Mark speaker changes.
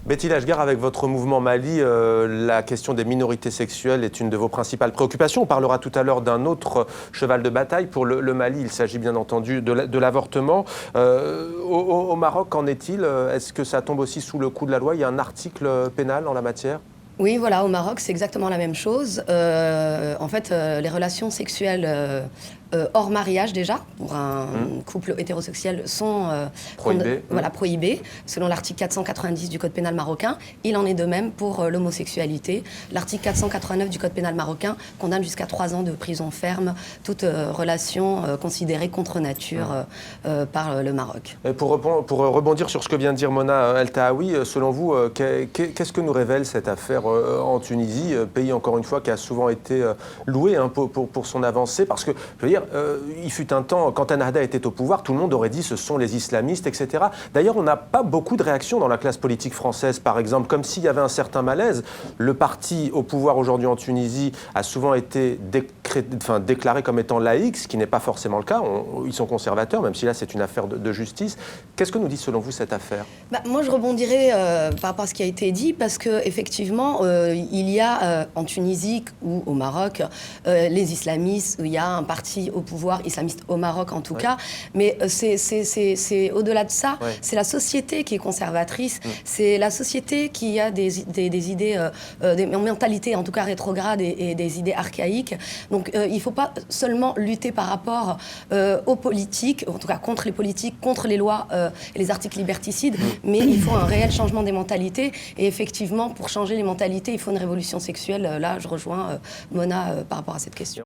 Speaker 1: Betty Lachgar, avec votre mouvement Mali, la question des minorités sexuelles est une de vos principales préoccupations. On parlera tout à l'heure d'un autre cheval de bataille. Pour le Mali, il s'agit bien entendu de l'avortement. Au Maroc, qu'en est-il? Est-ce que ça tombe aussi sous le coup de la loi? Il y a un article pénal en la matière?
Speaker 2: Oui, voilà, au Maroc, c'est exactement la même chose. En fait, les relations sexuelles hors mariage, déjà, pour un couple hétérosexuel, sont
Speaker 1: prohibées.
Speaker 2: Voilà, prohibées, selon l'article 490 du Code pénal marocain. Il en est de même pour l'homosexualité. L'article 489 du Code pénal marocain condamne jusqu'à 3 ans de prison ferme toute relation considérée contre nature par le Maroc.
Speaker 1: Et pour rebondir sur ce que vient de dire Mona El Tahaoui, selon vous, qu'est-ce que nous révèle cette affaire en Tunisie, pays encore une fois qui a souvent été loué pour son avancée? Parce que, je veux dire, il fut un temps, quand Ennahda était au pouvoir, tout le monde aurait dit ce sont les islamistes, etc. D'ailleurs, on n'a pas beaucoup de réactions dans la classe politique française, par exemple, comme s'il y avait un certain malaise. Le parti au pouvoir aujourd'hui en Tunisie a souvent été déclaré comme étant laïque, ce qui n'est pas forcément le cas. Ils sont conservateurs, même si là c'est une affaire de justice. Qu'est-ce que nous dit selon vous cette affaire?
Speaker 2: Moi, je rebondirais par rapport à ce qui a été dit, parce qu'effectivement, il y a en Tunisie ou au Maroc les islamistes, où il y a un parti au pouvoir, islamiste au Maroc en tout cas, mais c'est au-delà de ça, c'est la société qui est conservatrice, c'est la société qui a des idées, des mentalités en tout cas rétrogrades et des idées archaïques. Donc il ne faut pas seulement lutter par rapport aux politiques, en tout cas contre les politiques, contre les lois et les articles liberticides, mais il faut un réel changement des mentalités. Et effectivement, pour changer les mentalités, il faut une révolution sexuelle. Là, je rejoins Mona par rapport à cette question.